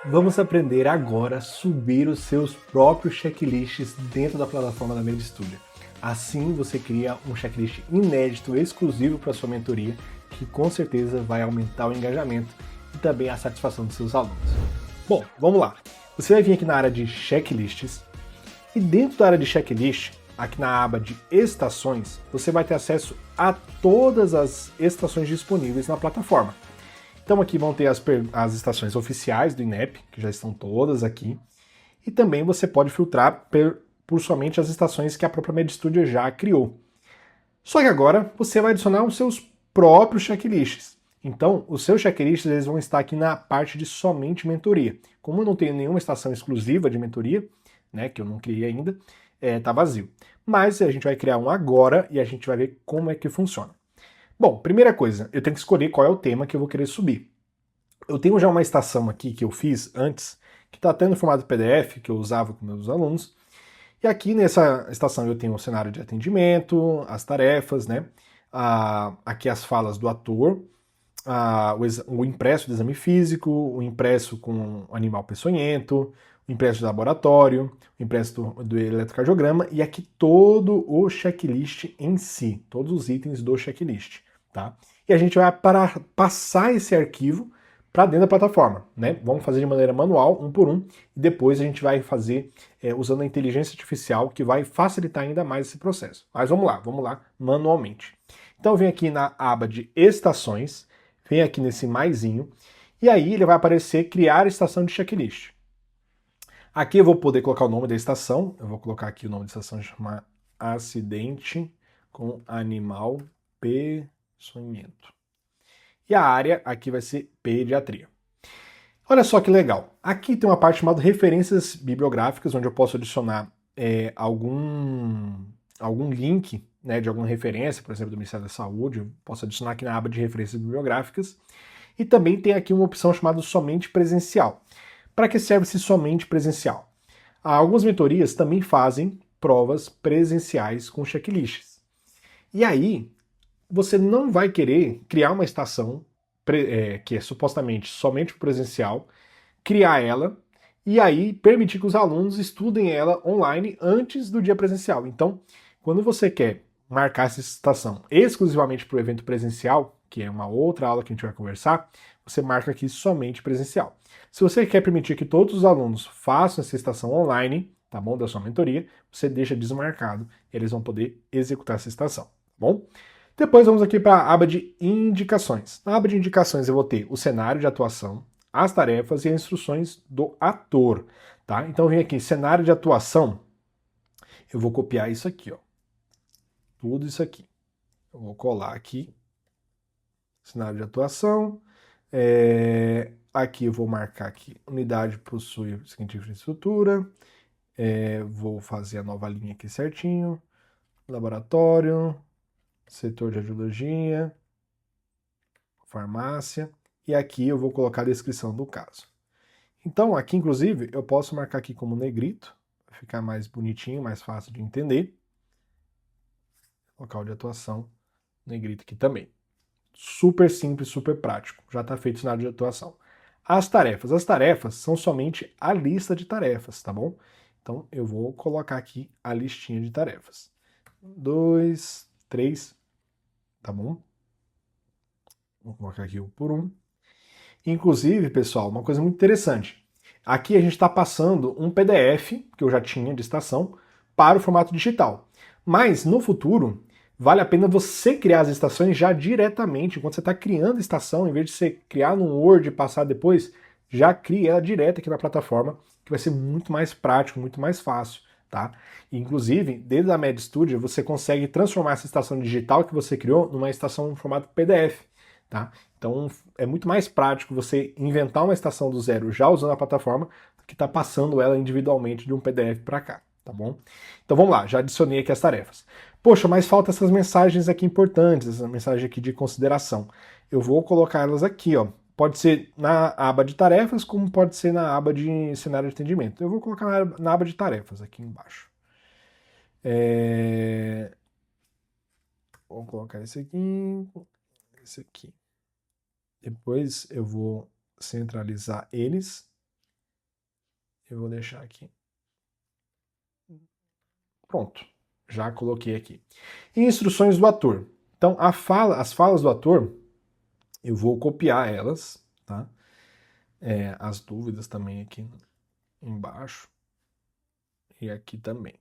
Vamos aprender agora a subir os seus próprios checklists dentro da plataforma da MediStudio. Assim você cria um checklist inédito, exclusivo para sua mentoria, que com certeza vai aumentar o engajamento e também a satisfação dos seus alunos. Bom, vamos lá. Você vai vir aqui na área de checklists e dentro da área de checklist, aqui na aba de estações, você vai ter acesso a todas as estações disponíveis na plataforma. Então aqui vão ter as estações oficiais do INEP, que já estão todas aqui, e também você pode filtrar por somente as estações que a própria MediStudio já criou. Só que agora você vai adicionar os seus próprios checklists. Então, os seus checklists eles vão estar aqui na parte de somente mentoria. Como eu não tenho nenhuma estação exclusiva de mentoria, né, que eu não criei ainda, tá vazio. Mas a gente vai criar um agora e a gente vai ver como é que funciona. Bom, primeira coisa, eu tenho que escolher qual é o tema que eu vou querer subir. Eu tenho já uma estação aqui que eu fiz antes, que está até no formato PDF, que eu usava com meus alunos. E aqui nessa estação eu tenho o cenário de atendimento, as tarefas, né? Aqui as falas do ator, o impresso do exame físico, o impresso com o animal peçonhento, o impresso de laboratório, o impresso do eletrocardiograma e aqui todo o checklist em si, todos os itens do checklist, tá? E a gente vai passar esse arquivo para dentro da plataforma, né? Vamos fazer de maneira manual, um por um, e depois a gente vai fazer usando a inteligência artificial, que vai facilitar ainda mais esse processo. Mas vamos lá manualmente. Então eu venho aqui na aba de estações, vem aqui nesse maisinho, e aí ele vai aparecer criar estação de checklist. Aqui eu vou poder colocar o nome da estação, eu vou colocar aqui o nome da estação, chamar acidente com animal peçonhento. E a área aqui vai ser pediatria. Olha só que legal, aqui tem uma parte chamada referências bibliográficas, onde eu posso adicionar algum link, né, de alguma referência, por exemplo, do Ministério da Saúde, eu posso adicionar aqui na aba de referências bibliográficas. E também tem aqui uma opção chamada somente presencial. Para que serve esse somente presencial? Algumas mentorias também fazem provas presenciais com checklists. E aí, você não vai querer criar uma estação que é supostamente somente presencial, criar ela e aí permitir que os alunos estudem ela online antes do dia presencial. Então, quando você quer marcar essa estação exclusivamente para o evento presencial, que é uma outra aula que a gente vai conversar, você marca aqui somente presencial. Se você quer permitir que todos os alunos façam essa estação online, tá bom, da sua mentoria, você deixa desmarcado e eles vão poder executar essa estação, tá bom? Depois vamos aqui para a aba de indicações. Na aba de indicações eu vou ter o cenário de atuação, as tarefas e as instruções do ator, tá? Então vem aqui, cenário de atuação, eu vou copiar isso aqui, ó. Tudo isso aqui. Eu vou colar aqui, cenário de atuação, aqui eu vou marcar aqui, unidade possui a seguinte infraestrutura, vou fazer a nova linha aqui certinho, laboratório, setor de radiologia, farmácia, e aqui eu vou colocar a descrição do caso. Então aqui, inclusive, eu posso marcar aqui como negrito, para ficar mais bonitinho, mais fácil de entender. Local de atuação, negrito aqui também. Super simples, super prático. Já está feito o cenário de atuação. As tarefas são somente a lista de tarefas, tá bom? Então eu vou colocar aqui a listinha de tarefas. 2, 3, tá bom? Vou colocar aqui um por um. Inclusive, pessoal, uma coisa muito interessante. Aqui a gente está passando um PDF, que eu já tinha de estação, para o formato digital. Mas no futuro, vale a pena você criar as estações já diretamente. Enquanto você está criando a estação, em vez de você criar no Word e passar depois, já cria ela direto aqui na plataforma, que vai ser muito mais prático, muito mais fácil. Tá? Inclusive, dentro da MediStudio, você consegue transformar essa estação digital que você criou numa estação no formato PDF. Tá? Então é muito mais prático você inventar uma estação do zero já usando a plataforma do que estar passando ela individualmente de um PDF para cá, tá bom? Então vamos lá, já adicionei aqui as tarefas. Poxa, mas falta essas mensagens aqui importantes, essa mensagem aqui de consideração. Eu vou colocar elas aqui, ó. Pode ser na aba de tarefas, como pode ser na aba de cenário de atendimento. Eu vou colocar na aba de tarefas aqui embaixo. Vou colocar esse aqui, esse aqui. Depois eu vou centralizar eles Eu vou deixar aqui. Pronto, já coloquei aqui. E instruções do ator. Então, as falas do ator, eu vou copiar elas, tá? As dúvidas também aqui embaixo. E aqui também.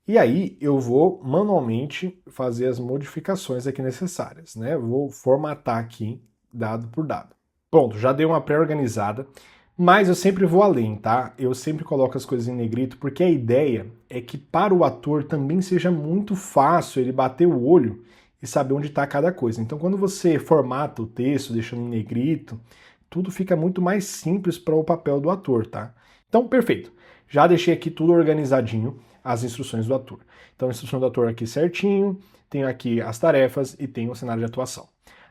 E aí eu vou manualmente fazer as modificações aqui necessárias, né? Vou formatar aqui dado por dado. Pronto, já dei uma pré-organizada, mas eu sempre vou além, tá? Eu sempre coloco as coisas em negrito porque a ideia é que para o ator também seja muito fácil ele bater o olho e saber onde está cada coisa. Então quando você formata o texto deixando em negrito, tudo fica muito mais simples para o papel do ator, tá? Então, perfeito. Já deixei aqui tudo organizadinho, as instruções do ator. Então, a instrução do ator aqui certinho, tenho aqui as tarefas e tenho o cenário de atuação.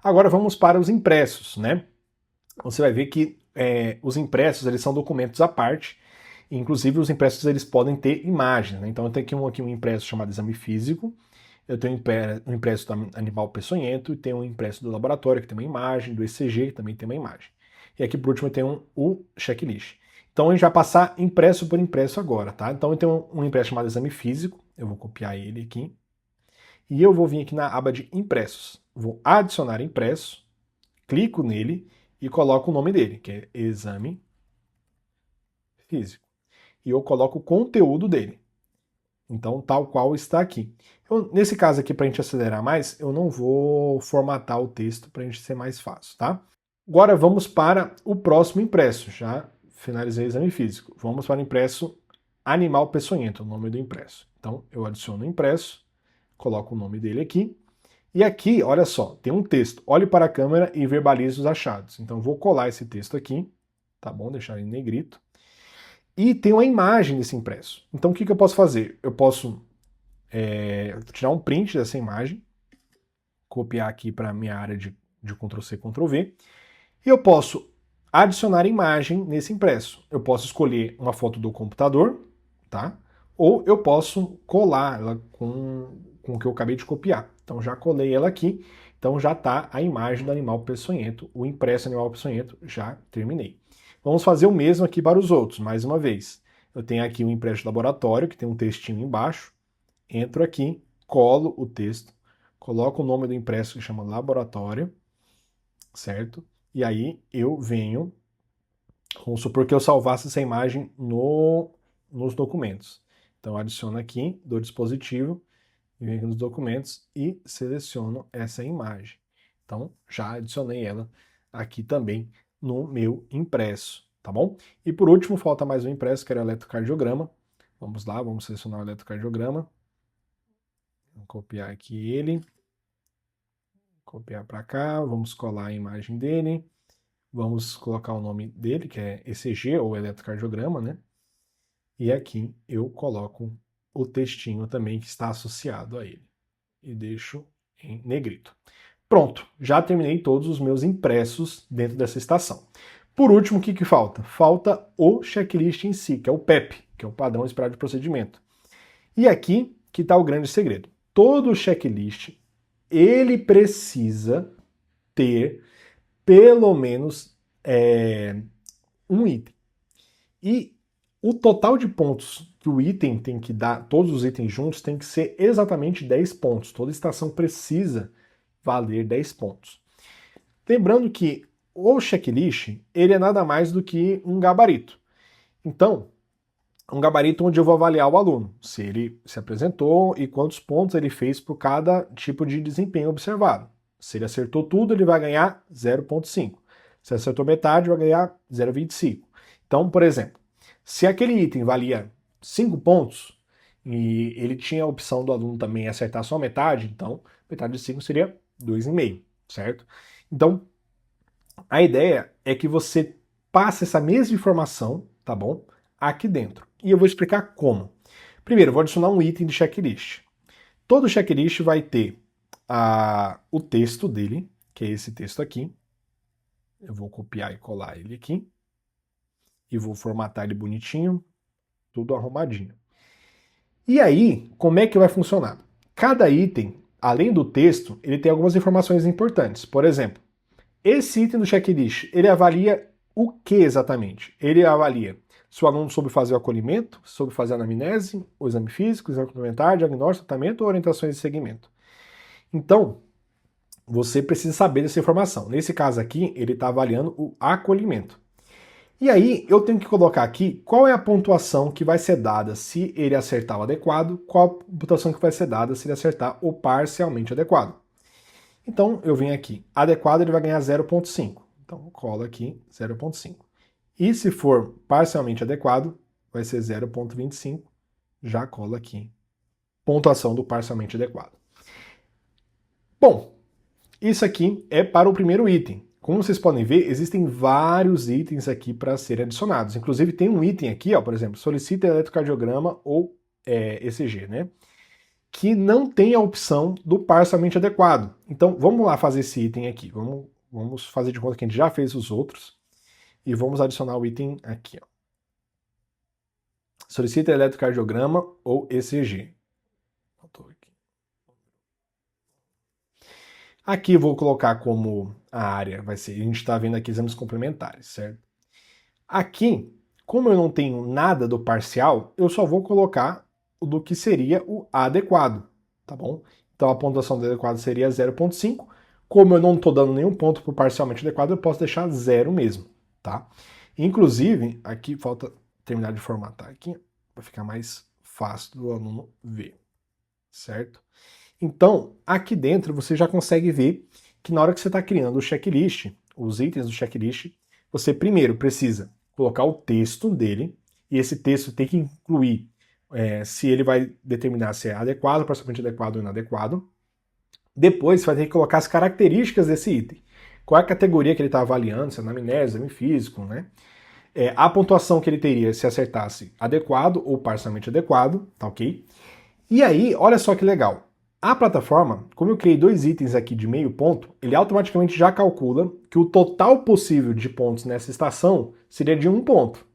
Agora vamos para os impressos, né? Você vai ver que os impressos eles são documentos à parte, inclusive os impressos eles podem ter imagens, né? Então eu tenho aqui um impresso chamado exame físico, eu tenho um impresso do animal peçonhento e tenho um impresso do laboratório que tem uma imagem, do ECG que também tem uma imagem. E aqui por último eu tenho o checklist. Então a gente vai passar impresso por impresso agora, tá? Então eu tenho um impresso chamado exame físico, eu vou copiar ele aqui, e eu vou vir aqui na aba de impressos. Vou adicionar impresso, clico nele e coloco o nome dele, que é exame físico. E eu coloco o conteúdo dele. Então, tal qual está aqui. Nesse caso aqui, para a gente acelerar mais, eu não vou formatar o texto para a gente ser mais fácil, tá? Agora vamos para o próximo impresso. Já finalizei o exame físico. Vamos para o impresso animal peçonhento, o nome do impresso. Então, eu adiciono o impresso, coloco o nome dele aqui. E aqui, olha só, tem um texto. Olhe para a câmera e verbalize os achados. Então, eu vou colar esse texto aqui, tá bom? Deixar ele em negrito. E tem uma imagem desse impresso. Então, o que eu posso fazer? Eu posso tirar um print dessa imagem, copiar aqui para a minha área de Ctrl+C, Ctrl+V, e eu posso adicionar imagem nesse impresso. Eu posso escolher uma foto do computador, tá? Ou eu posso colar ela com o que eu acabei de copiar. Então já colei ela aqui, então já está a imagem do animal peçonhento, o impresso animal peçonhento, já terminei. Vamos fazer o mesmo aqui para os outros, mais uma vez. Eu tenho aqui um impresso de laboratório, que tem um textinho embaixo, entro aqui, colo o texto, coloco o nome do impresso que chama laboratório, certo? E aí eu venho, vamos supor que eu salvasse essa imagem nos documentos. Então adiciono aqui do dispositivo, venho aqui nos documentos e seleciono essa imagem. Então já adicionei ela aqui também no meu impresso, tá bom? E por último falta mais um impresso, que era o eletrocardiograma. Vamos lá, vamos selecionar o eletrocardiograma. Vou copiar aqui ele. Copiar para cá, vamos colar a imagem dele. Vamos colocar o nome dele, que é ECG, ou eletrocardiograma, né? E aqui eu coloco o textinho também que está associado a ele. E deixo em negrito. Pronto, já terminei todos os meus impressos dentro dessa estação. Por último, o que falta? Falta o checklist em si, que é o PEP, que é o padrão esperado de procedimento. E aqui que está o grande segredo. Todo checklist, ele precisa ter pelo menos um item. E o total de pontos que o item tem que dar, todos os itens juntos, tem que ser exatamente 10 pontos. Toda estação precisa valer 10 pontos. Lembrando que o checklist, ele é nada mais do que um gabarito. Então, um gabarito onde eu vou avaliar o aluno, se ele se apresentou e quantos pontos ele fez por cada tipo de desempenho observado. Se ele acertou tudo, ele vai ganhar 0,5. Se acertou metade, vai ganhar 0,25. Então, por exemplo, se aquele item valia 5 pontos e ele tinha a opção do aluno também acertar só metade, então metade de 5 seria 2,5, certo? Então, a ideia é que você passe essa mesma informação, tá bom? Aqui dentro. E eu vou explicar como. Primeiro, eu vou adicionar um item de checklist. Todo checklist vai ter o texto dele, que é esse texto aqui. Eu vou copiar e colar ele aqui. E vou formatar ele bonitinho, tudo arrumadinho. E aí, como é que vai funcionar? Cada item, além do texto, ele tem algumas informações importantes. Por exemplo, esse item do checklist, ele avalia o que exatamente? Ele avalia se o aluno soube fazer o acolhimento, soube fazer a anamnese, o exame físico, o exame complementar, diagnóstico, tratamento ou orientações de segmento. Então, você precisa saber dessa informação. Nesse caso aqui, ele está avaliando o acolhimento. E aí, eu tenho que colocar aqui qual é a pontuação que vai ser dada se ele acertar o adequado, qual a pontuação que vai ser dada se ele acertar o parcialmente adequado. Então, eu venho aqui, adequado ele vai ganhar 0,5. Então, eu colo aqui 0,5. E se for parcialmente adequado, vai ser 0,25. Já colo aqui, pontuação do parcialmente adequado. Bom, isso aqui é para o primeiro item. Como vocês podem ver, existem vários itens aqui para serem adicionados. Inclusive tem um item aqui, ó, por exemplo, solicita eletrocardiograma ou ECG, né? Que não tem a opção do parcialmente adequado. Então vamos lá fazer esse item aqui. Vamos fazer de conta que a gente já fez os outros e vamos adicionar o item aqui, ó. Solicita eletrocardiograma ou ECG. Aqui eu vou colocar como a área vai ser, a gente está vendo aqui exames complementares, certo? Aqui, como eu não tenho nada do parcial, eu só vou colocar o do que seria o adequado, tá bom? Então a pontuação do adequado seria 0,5. Como eu não estou dando nenhum ponto para o parcialmente adequado, eu posso deixar 0 mesmo, tá? Inclusive, aqui falta terminar de formatar aqui, para ficar mais fácil do aluno ver, certo? Então, aqui dentro você já consegue ver que na hora que você está criando o checklist, os itens do checklist, você primeiro precisa colocar o texto dele, e esse texto tem que incluir se ele vai determinar se é adequado, parcialmente adequado ou inadequado. Depois você vai ter que colocar as características desse item. Qual é a categoria que ele está avaliando, se é anamnese, exame físico, né? A pontuação que ele teria se acertasse adequado ou parcialmente adequado, tá ok? E aí, olha só que legal. A plataforma, como eu criei dois itens aqui de meio ponto, ele automaticamente já calcula que o total possível de pontos nessa estação seria de 1 ponto.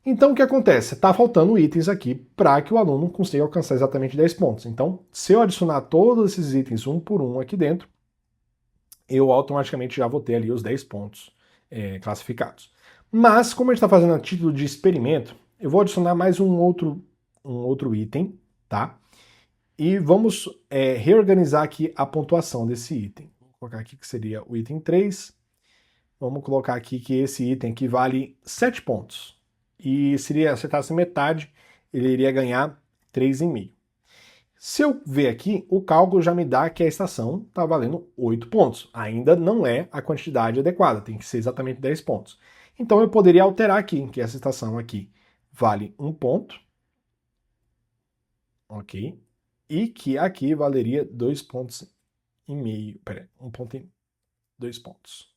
Então o que acontece? Está faltando itens aqui para que o aluno consiga alcançar exatamente 10 pontos. Então, se eu adicionar todos esses itens um por um aqui dentro, eu automaticamente já vou ter ali os 10 pontos classificados. Mas, como a gente está fazendo a título de experimento, eu vou adicionar mais um outro item, tá? E vamos reorganizar aqui a pontuação desse item. Vou colocar aqui que seria o item 3. Vamos colocar aqui que esse item aqui vale 7 pontos. E se ele acertasse metade, ele iria ganhar 3,5. Se eu ver aqui, o cálculo já me dá que a estação está valendo 8 pontos. Ainda não é a quantidade adequada, tem que ser exatamente 10 pontos. Então eu poderia alterar aqui, que essa estação aqui vale 1 ponto. Ok? E que aqui valeria 2,5 pontos. Peraí, 1 ponto e 2 pontos.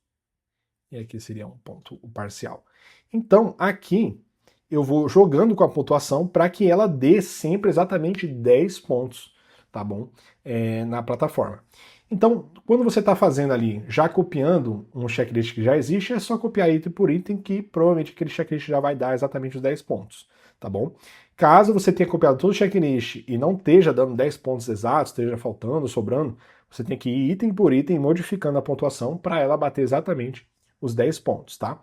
E aqui seria 1 ponto o parcial. Então, aqui eu vou jogando com a pontuação para que ela dê sempre exatamente 10 pontos, tá bom? Na plataforma. Então, quando você está fazendo ali, já copiando um checklist que já existe, é só copiar item por item que provavelmente aquele checklist já vai dar exatamente os 10 pontos, tá bom? Caso você tenha copiado todo o checklist e não esteja dando 10 pontos exatos, esteja faltando, sobrando, você tem que ir item por item modificando a pontuação para ela bater exatamente os 10 pontos, tá?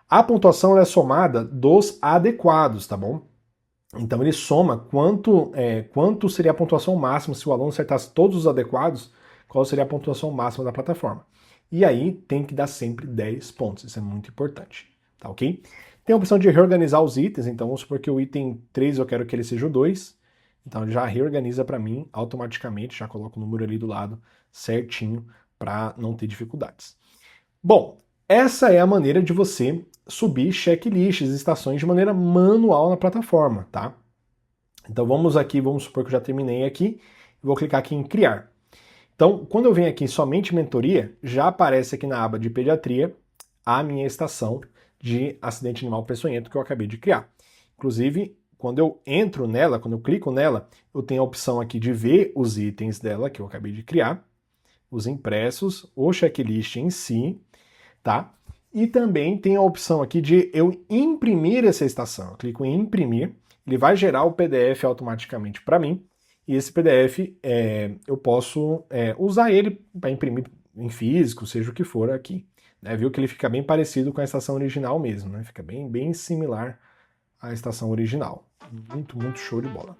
A pontuação é somada dos adequados, tá bom? Então ele soma quanto seria a pontuação máxima se o aluno acertasse todos os adequados, qual seria a pontuação máxima da plataforma. E aí tem que dar sempre 10 pontos, isso é muito importante, tá ok? Tem a opção de reorganizar os itens, então vamos supor que o item 3 eu quero que ele seja o 2, então ele já reorganiza para mim automaticamente, já coloca o número ali do lado certinho para não ter dificuldades. Bom, essa é a maneira de você subir checklists, estações de maneira manual na plataforma, tá? Então vamos supor que eu já terminei aqui, vou clicar aqui em criar. Então, quando eu venho aqui em somente mentoria, já aparece aqui na aba de pediatria a minha estação de acidente animal peçonhento que eu acabei de criar. Inclusive, quando eu entro nela, quando eu clico nela, eu tenho a opção aqui de ver os itens dela que eu acabei de criar, os impressos, o checklist em si, tá? E também tem a opção aqui de eu imprimir essa estação. Eu clico em imprimir, ele vai gerar o PDF automaticamente para mim, e esse PDF eu posso usar ele para imprimir em físico, seja o que for aqui, né? Viu que ele fica bem parecido com a estação original mesmo, né? Fica bem similar à estação original. Muito show de bola.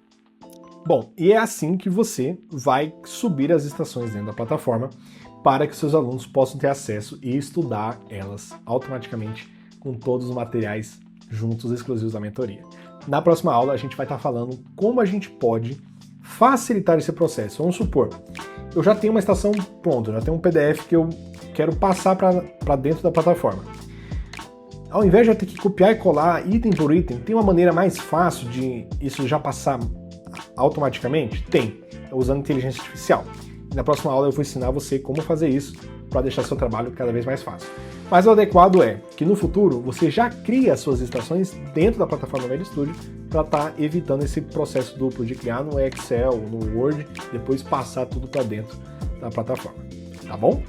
Bom, e é assim que você vai subir as estações dentro da plataforma para que seus alunos possam ter acesso e estudar elas automaticamente com todos os materiais juntos exclusivos da mentoria. Na próxima aula a gente vai estar falando como a gente pode facilitar esse processo. Vamos supor, eu já tenho uma estação pronta, já tenho um PDF que eu quero passar para dentro da plataforma. Ao invés de eu ter que copiar e colar item por item, tem uma maneira mais fácil de isso já passar automaticamente? Tem, usando inteligência artificial. E na próxima aula eu vou ensinar você como fazer isso para deixar seu trabalho cada vez mais fácil. Mas o adequado é que no futuro você já cria as suas estações dentro da plataforma MediStudio para estar evitando esse processo duplo de criar no Excel, no Word, depois passar tudo para dentro da plataforma. Tá bom?